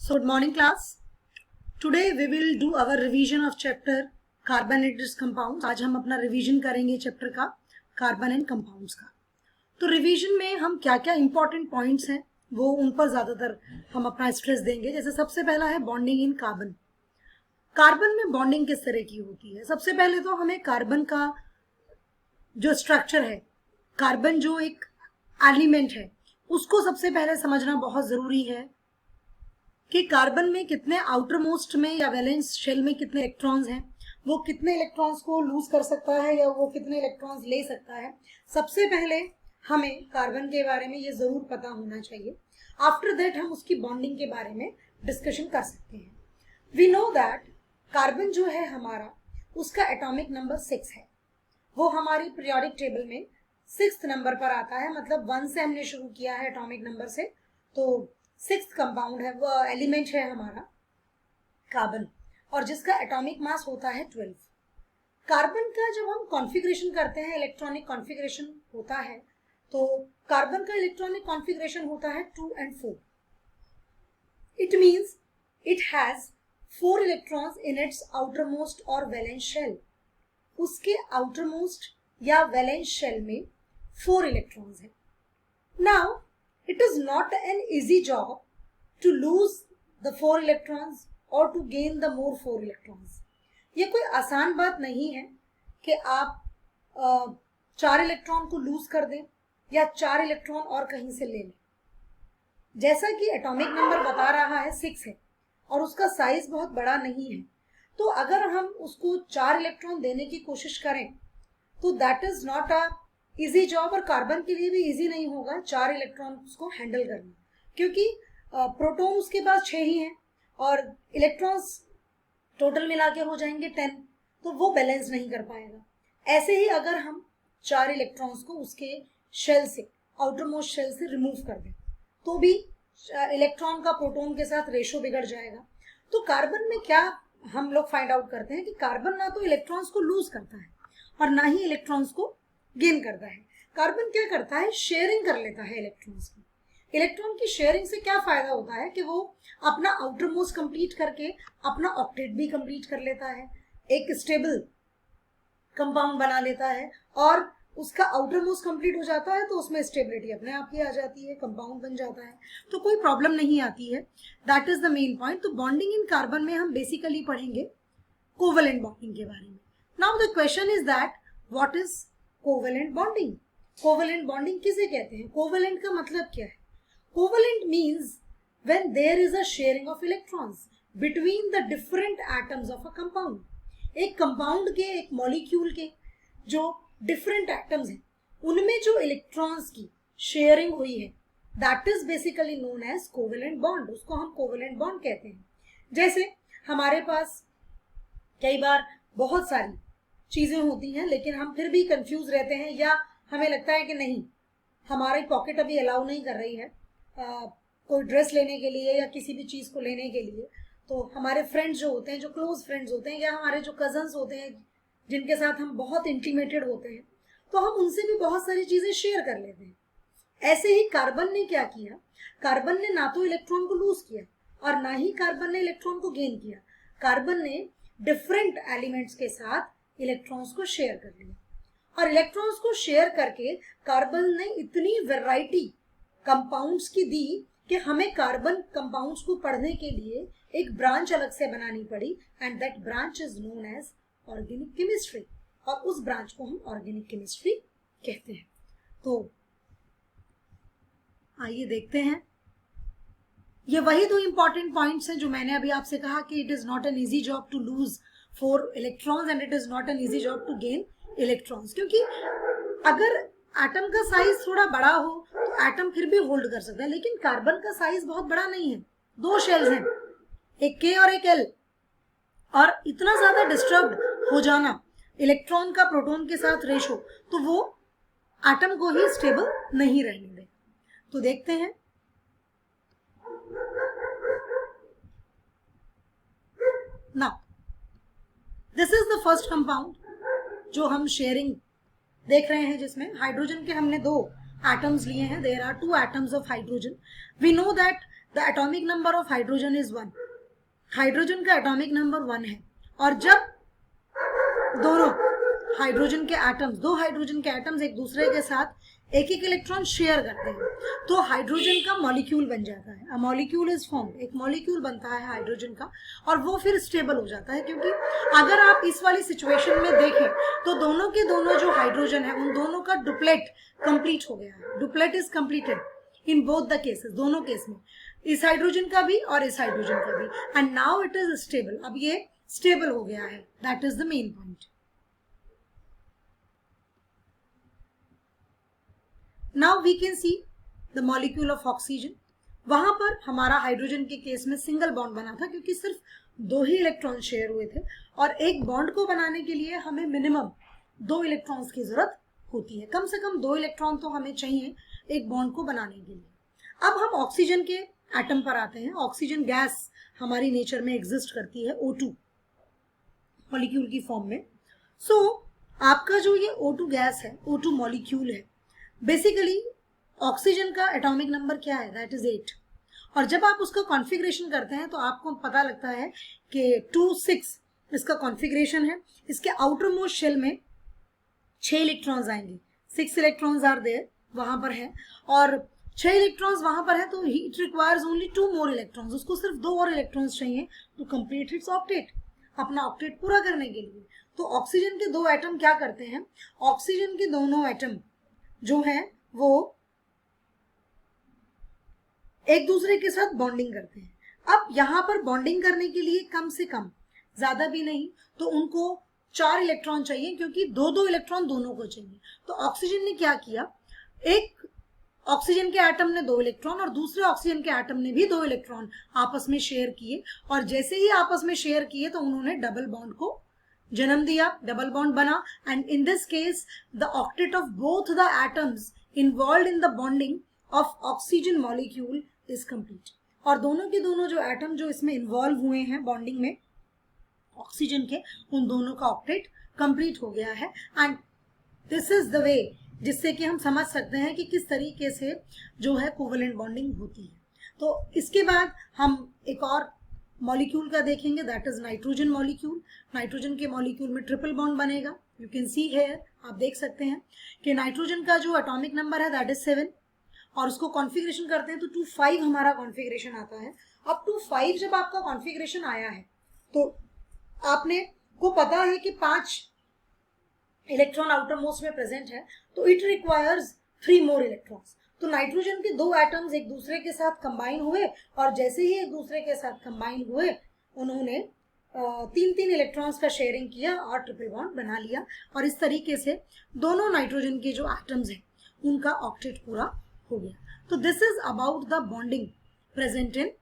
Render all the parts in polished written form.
So good morning class. Today we will do our revision of chapter carbon and its compounds. आज हम अपना revision करेंगे chapter का carbon and compounds का. तो रिवीजन में हम क्या क्या इंपॉर्टेंट पॉइंट्स हैं वो उन पर ज्यादातर हम अपना स्ट्रेस देंगे. जैसे सबसे पहला है बॉन्डिंग इन कार्बन. कार्बन में बॉन्डिंग किस तरह की होती है? सबसे पहले तो हमें कार्बन का जो स्ट्रक्चर है, कार्बन जो एक एलिमेंट है, उसको सबसे पहले समझना बहुत जरूरी है कि कार्बन में कितने आउटर मोस्ट में या वैलेंस शेल में कितने इलेक्ट्रॉन्स हैं, वो कितने इलेक्ट्रॉन्स को लूज कर सकता है या वो कितने इलेक्ट्रॉन्स ले सकता है. सबसे पहले हमें कार्बन के बारे में ये जरूर पता होना चाहिए. आफ्टर दैट हम उसकी बॉन्डिंग के बारे में डिस्कशन कर सकते हैं. वी नो दैट कार्बन जो है हमारा, उसका एटॉमिक नंबर 6 है. वो हमारी पीरियोडिक टेबल में 6th नंबर पर आता है. मतलब 1 से हमने शुरू किया है एटॉमिक नंबर से, तो 6th कंपाउंड है, वो एलिमेंट है हमारा कार्बन, और जिसका एटॉमिक मास होता है 12. कार्बन का जब हम कॉन्फ़िगरेशन करते हैं, इलेक्ट्रॉनिक कॉन्फ़िगरेशन होता है, तो कार्बन का इलेक्ट्रॉनिक कॉन्फ़िगरेशन होता है 2 and 4. It means it has 4 electrons in its outermost और वैलेंस शेल. उसके आउटरमोस्ट या वैलेंस शेल में 4 इलेक्ट्रॉन्स हैं. Now it is not an easy job to lose the 4 electrons or to gain the more 4 electrons. ये कोई आसान बात नहीं है कि आप 4 इलेक्ट्रॉन को लूज कर दें या 4 इलेक्ट्रॉन और कहीं से ले लें. जैसा कि एटॉमिक नंबर बता रहा है 6 है और उसका साइज बहुत बड़ा नहीं है, तो अगर हम उसको 4 इलेक्ट्रॉन देने की कोशिश करें तो that is not a easy job. और कार्बन के लिए भी इजी नहीं होगा 4 इलेक्ट्रॉन को हैंडल करना, क्योंकि प्रोटॉन उसके पास 6 ही हैं और इलेक्ट्रॉन्स टोटल मिला के हो जाएंगे 10, तो वो बैलेंस नहीं कर पाएगा. ऐसे ही अगर हम 4 इलेक्ट्रॉन्स को उसके शेल से, आउटर मोस्ट शेल से रिमूव कर दें, तो भी इलेक्ट्रॉन का प्रोटॉन के साथ रेशो बिगड़ जाएगा. तो कार्बन में क्या हम लोग फाइंड आउट करते हैं कि कार्बन ना तो इलेक्ट्रॉन्स को लूज करता है और ना ही इलेक्ट्रॉन्स को गेन करता है. कार्बन क्या करता है? शेयरिंग कर लेता है इलेक्ट्रॉन्स की. इलेक्ट्रॉन की शेयरिंग से क्या फायदा होता है कि वो अपना आउटर मोस्ट कंप्लीट करके अपना ऑक्टेट भी कंप्लीट कर लेता है, एक स्टेबल कंपाउंड बना लेता है, और उसका आउटर मोस्ट कंप्लीट हो जाता है तो उसमें स्टेबिलिटी अपने आप ही आ जाती है, कंपाउंड बन जाता है, तो कोई प्रॉब्लम नहीं आती है. That is the main point. तो बॉन्डिंग इन कार्बन में हम बेसिकली पढ़ेंगे कोवेलेंट बॉन्डिंग के बारे में. Now the question is that what is covalent bonding? Covalent bonding किसे कहते हैं? कोवेलेंट का मतलब क्या है? Covalent means when there is a sharing of electrons between the different atoms of a compound. एक कंपाउंड के, एक मॉलिक्यूल के जो डिफरेंट एटम्स हैं, उनमें जो इलेक्ट्रॉन्स की शेयरिंग हुई है, that is basically known as covalent bond. उसको हम कोवेलेंट बॉन्ड कहते हैं. जैसे हमारे पास कई बार बहुत सारी चीजें होती हैं, लेकिन हम फिर भी कंफ्यूज रहते हैं, या हमें लगता है कि नहीं, हमारी पॉकेट अभी अलाउ नहीं कर रही है कोई ड्रेस लेने के लिए या किसी भी चीज को लेने के लिए. तो हमारे फ्रेंड्स जो होते हैं, जो क्लोज फ्रेंड्स होते हैं, या हमारे जो कजन्स होते हैं जिनके साथ हम बहुत इंटीमेटेड होते हैं, तो हम उनसे भी बहुत सारी चीजें शेयर कर लेते हैं. ऐसे ही कार्बन ने क्या किया? कार्बन ने ना तो इलेक्ट्रॉन को लूज किया और ना ही कार्बन ने इलेक्ट्रॉन को गेन किया. कार्बन ने डिफरेंट एलिमेंट्स के साथ इलेक्ट्रॉन्स को शेयर कर लिया, और इलेक्ट्रॉन्स को शेयर करके कार्बन ने इतनी वैरायटी कंपाउंड्स की दी कि हमें कार्बन कंपाउंड्स को पढ़ने के लिए एक ब्रांच अलग से बनानी पड़ी, and that branch is known as organic chemistry. और उस ब्रांच को हम ऑर्गेनिक केमिस्ट्री कहते हैं. तो आइए देखते हैं. ये वही 2 इंपॉर्टेंट पॉइंट्स हैं जो मैंने अभी आपसे कहा कि it is not an easy job to lose 4 electrons and it is not an easy job to gain electrons. क्योंकि अगर एटम का साइज थोड़ा बड़ा हो तो एटम फिर भी होल्ड कर सकता है, लेकिन कार्बन का साइज बहुत बड़ा नहीं है. 2 शेल्स हैं, एक K और एक L, और इतना ज्यादा डिस्टर्ब हो जाना इलेक्ट्रॉन का प्रोटॉन के साथ रेशो, तो वो एटम को ही स्टेबल नहीं रहने देगा. तो देखते हैं. Now this is the first compound जो हम शेयरिंग देख रहे हैं, जिसमें हाइड्रोजन के हमने 2 एटम्स लिए हैं. There are 2 atoms of hydrogen. We know that the atomic number of hydrogen is 1, hydrogen का एटॉमिक नंबर 1 है, और जब दोनों हाइड्रोजन के एटम्स, दो हाइड्रोजन के एटम्स एक दूसरे के साथ एक एक इलेक्ट्रॉन शेयर करते हैं, तो हाइड्रोजन का मॉलिक्यूल बन जाता है। अ मॉलिक्यूल इज फॉर्म, एक मॉलिक्यूल बनता है हाइड्रोजन का, और वो फिर स्टेबल हो जाता है। क्योंकि अगर आप इस वाली सिचुएशन में देखें तो दोनों के दोनों जो हाइड्रोजन है उन दोनों का डुप्लेट कंप्लीट हो गया है। Duplet is completed in both the cases, दोनों केस में, इस हाइड्रोजन का भी और इस हाइड्रोजन का भी, and now it is stable. अब ये स्टेबल हो गया है, that is the main point. Now we can see the molecule of oxygen. वहां पर हमारा हाइड्रोजन के केस में सिंगल बॉन्ड बना था, क्योंकि सिर्फ 2 ही इलेक्ट्रॉन शेयर हुए थे, और एक बॉन्ड को बनाने के लिए हमें मिनिमम 2 इलेक्ट्रॉन्स की जरूरत होती है। कम से कम 2 इलेक्ट्रॉन तो हमें चाहिए एक बॉन्ड को बनाने के लिए। अब हम ऑक्सीजन के एटम पर आते हैं। ऑक्सीजन गैस हमारी नेचर में एग्जिस्ट करती है O2 मॉलिक्यूल की फॉर्म में। सो आपका जो ये O2 गैस है, O2 मॉलिक्यूल है, बेसिकली ऑक्सीजन का एटॉमिक नंबर क्या है, दैट इज 8, और जब आप उसका कॉन्फ़िगरेशन करते हैं तो आपको पता लगता है कि 2-6 इसका कॉन्फ़िगरेशन है। इसके आउटर मोस्ट शेल में 6 इलेक्ट्रॉन्स आएंगे, 6 इलेक्ट्रॉन्स आर देयर, वहां पर है, और 6 इलेक्ट्रॉन्स वहां पर है, तो it requires only 2 more electrons. उसको सिर्फ 2 और इलेक्ट्रॉन्स चाहिए टू कंप्लीट इट्स ऑक्टेट, अपना ऑक्टेट पूरा करने के लिए। तो ऑक्सीजन के 2 एटम क्या करते हैं, ऑक्सीजन के दोनों एटम जो है वो एक दूसरे के साथ बॉन्डिंग करते हैं। अब यहाँ पर बॉन्डिंग करने के लिए कम से कम, ज्यादा भी नहीं, तो उनको 4 इलेक्ट्रॉन चाहिए, क्योंकि 2-2 इलेक्ट्रॉन दोनों को चाहिए। तो ऑक्सीजन ने क्या किया, एक ऑक्सीजन के एटम ने 2 इलेक्ट्रॉन और दूसरे ऑक्सीजन के एटम ने भी 2 इलेक्ट्रॉन आपस में शेयर किए, और जैसे ही आपस में शेयर किए तो उन्होंने डबल बॉन्ड को जन्म दिया, डबल बॉन्ड बना, and in this case the octet of both the atoms involved in the bonding of oxygen molecule is complete. और दोनों के दोनों जो एटम जो इसमें इन्वॉल्व हुए हैं बॉन्डिंग में ऑक्सीजन के, उन दोनों का ऑक्टेट कंप्लीट हो गया है। And this is the way जिससे कि हम समझ सकते हैं कि किस तरीके से जो है कोवेलेंट बॉन्डिंग होती है। तो इसके बाद हम एक और मॉलिक्यूल का देखेंगे, that is nitrogen molecule. Nitrogen के मॉलिक्यूल में ट्रिपल बॉन्ड बनेगा, यू कैन सी हेयर, आप देख सकते हैं कि नाइट्रोजन का जो एटॉमिक नंबर है दैट इज 7, और उसको कॉन्फ़िगरेशन करते हैं तो 2-5 हमारा कॉन्फ़िगरेशन आता है। अब 2-5 जब आपका कॉन्फ़िगरेशन आया है तो आपने को पता है कि 5 इलेक्ट्रॉन आउटर मोस्ट में प्रेजेंट है, तो इट रिक्वायर्स 3 मोर इलेक्ट्रॉन्स। तो नाइट्रोजन के 2 एटम्स एक दूसरे के साथ कंबाइन हुए, और जैसे ही एक दूसरे के साथ कंबाइन हुए उन्होंने 3-3 इलेक्ट्रॉन्स का शेयरिंग किया और ट्रिपल बॉन्ड बना लिया, और इस तरीके से दोनों नाइट्रोजन के जो एटम्स हैं उनका ऑक्टेट पूरा हो गया। तो this is about the bonding present in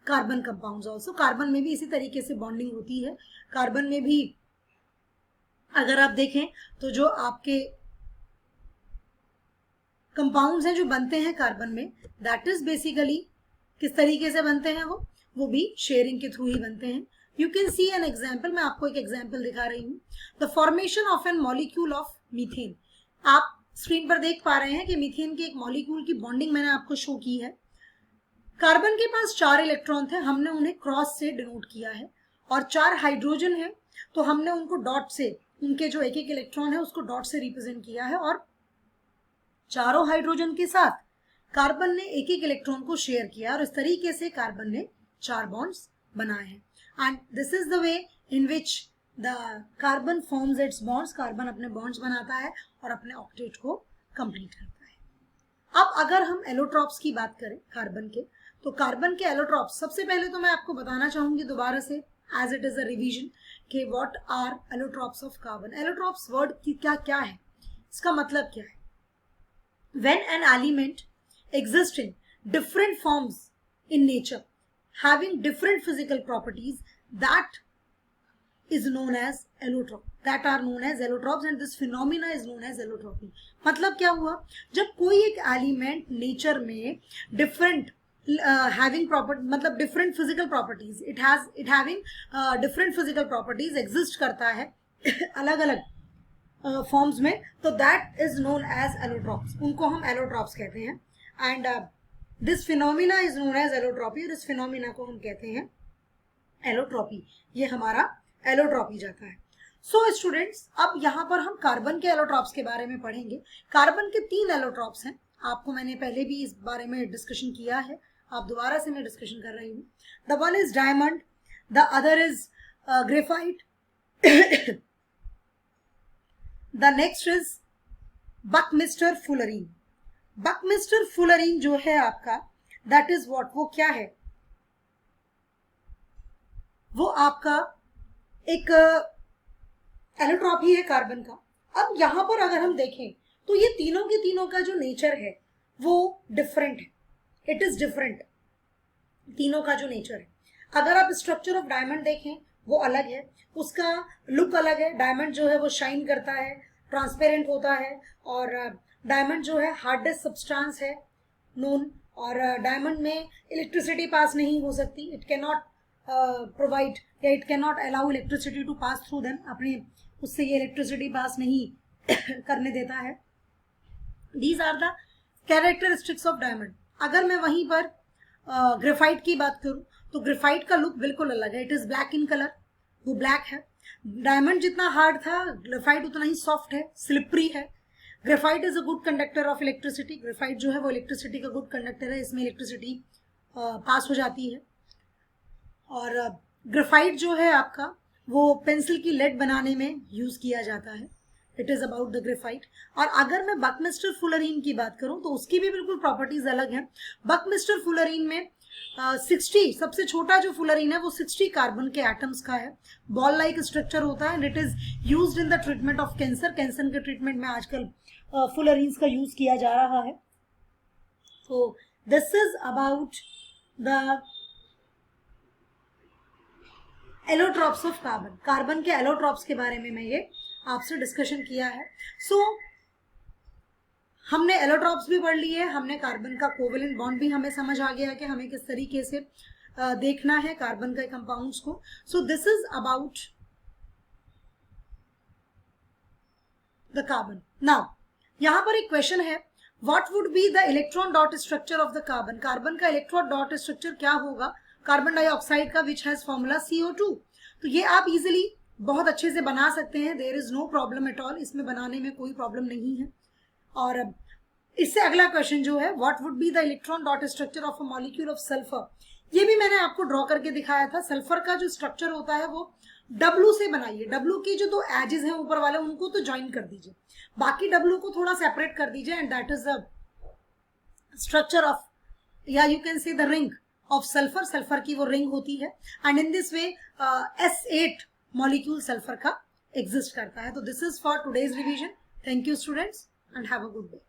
carbon compounds also. Carbon में भी इसी तरीके से बॉन्डिंग होती है। कार्बन में भी अगर आप देखें तो जो आपके कंपाउंड्स हैं जो बनते हैं कार्बन में, दैट इज बेसिकली किस तरीके से बनते हैं, वो भी शेयरिंग के थ्रू ही बनते हैं। You can see an example, मैं आपको एक एग्जाम्पल दिखा रही हूँ। The formation of an molecule of methane. आप स्क्रीन पर देख पा रहे हैं कि मीथेन के एक मॉलिक्यूल की बॉन्डिंग मैंने आपको शो की है। कार्बन के पास 4 इलेक्ट्रॉन थे, हमने उन्हें क्रॉस से डिनोट किया है, और 4 हाइड्रोजन है तो हमने उनको डॉट से, उनके जो एक एक इलेक्ट्रॉन है उसको डॉट से रिप्रेजेंट किया है, और चारों हाइड्रोजन के साथ कार्बन ने एक एक इलेक्ट्रॉन को शेयर किया, और इस तरीके से कार्बन ने 4 बॉन्ड्स बनाए हैं। And this is the way in which the carbon forms it's bonds. Carbon अपने बॉन्ड्स बनाता है और अपने ऑक्टेट को कंप्लीट करता है। अब अगर हम एलोट्रॉप्स की बात करें कार्बन के, तो कार्बन के एलोट्रॉप्स, सबसे पहले तो मैं आपको बताना चाहूंगी दोबारा से as it is a revision कि what are allotropes of carbon. Allotropes word की क्या है, इसका मतलब क्या है। When an element exists in different forms in nature, having different physical properties, that is known as allotrop. That are known as allotrops, and this phenomena is known as allotropy. मतलब क्या हुआ, जब कोई एक एलिमेंट नेचर में different having property, मतलब different physical properties, it having different physical properties exist करता है अलग अलग फॉर्म्स में, तो that is known as allotropes. उनको हम एलोट्रॉप्स कहते हैं। And this phenomena is known as allotropy, और इस फिनोमिना को हम कहते हैं एलोट्रॉपी। ये हमारा एलोट्रॉपी जाता है। सो स्टूडेंट्स, अब यहाँ पर हम कार्बन के एलोट्रॉप्स के बारे में पढ़ेंगे। कार्बन के 3 एलोट्रॉप्स हैं, आपको मैंने पहले भी इस बारे में डिस्कशन किया है, आप दोबारा से मैं डिस्कशन कर रही हूँ। The one is diamond, the other is graphite, the next is buckminster fullerene. Buckminster fullerene जो है आपका, दैट इज व्हाट, वो क्या है, वो आपका एक एलोट्रॉपी है कार्बन का। अब यहां पर अगर हम देखें तो ये तीनों के तीनों का जो नेचर है वो डिफरेंट है, इट इज डिफरेंट, तीनों का जो नेचर है। अगर आप स्ट्रक्चर ऑफ डायमंड देखें वो अलग है, उसका लुक अलग है। डायमंड जो है वो शाइन करता है, ट्रांसपेरेंट होता है, और डायमंड जो है हार्डेस्ट सब्सटेंस है नोन, और डायमंड में इलेक्ट्रिसिटी पास नहीं हो सकती, इट कैन नॉट प्रोवाइड या it can not allow electricity to pass through them, अपने उससे ये इलेक्ट्रिसिटी पास नहीं करने देता है। These are the characteristics of diamond. अगर मैं वहीं पर ग्रेफाइट की बात करूं तो ग्रेफाइट का लुक बिल्कुल अलग है, it is black in colour, वो ब्लैक है। डायमंड जितना हार्ड था, ग्रेफाइट उतना ही सॉफ्ट है, स्लिपरी है। Graphite is a good conductor of electricity, graphite जो है वो इलेक्ट्रिसिटी का गुड कंडक्टर है, इसमें इलेक्ट्रिसिटी पास हो जाती है। और ग्रेफाइट जो है आपका वो पेंसिल की लेड बनाने में यूज किया जाता है, it is about the graphite. और अगर मैं बकमिस्टर फुलरीन की बात करूं तो उसकी भी बिल्कुल प्रॉपर्टीज अलग हैं। बकमिस्टर फुलरीन में 60, सबसे छोटा जो फुलरीन है वो 60 कार्बन के एटम्स का है, बॉल लाइक स्ट्रक्चर होता है, and it is used in the treatment of cancer. Cancer के ट्रीटमेंट में आजकल फुलरीन्स का यूज किया जा रहा है। तो this is about the allotropes of carbon. Carbon के एलोट्रॉप्स के बारे में मैं ये आपसे डिस्कशन किया है। सो हमने एलोट्रॉप्स भी पढ़ लिए, हमने कार्बन का कोवेलेंट बॉन्ड भी हमें समझ आ गया कि हमें किस तरीके से देखना है कार्बन के कंपाउंड्स को। So this is about the carbon. Now यहां पर एक क्वेश्चन है, what would be the electron dot structure of the carbon. Carbon का इलेक्ट्रॉन डॉट स्ट्रक्चर क्या होगा कार्बन डाइऑक्साइड का, विच हैज फॉर्मूला CO2। तो ये आप इजिली बहुत अच्छे से बना सकते हैं, there is no problem at all, इसमें बनाने में कोई प्रॉब्लम नहीं है। और इससे अगला क्वेश्चन जो है, what would be the electron dot structure of a molecule of sulphur. ये भी मैंने आपको ड्रॉ करके दिखाया था। सल्फर का जो स्ट्रक्चर होता है वो W से बनाइए, W की जो 2 एजेस हैं ऊपर वाले उनको तो ज्वाइन कर दीजिए, बाकी W को थोड़ा सेपरेट कर दीजिए, and that is the structure of, या you can say the ring of sulphur. Sulphur की वो रिंग होती है, and in this way S8 molecule sulphur का एग्जिस्ट करता है। तो this is for today's revision. Thank you students and have a good day.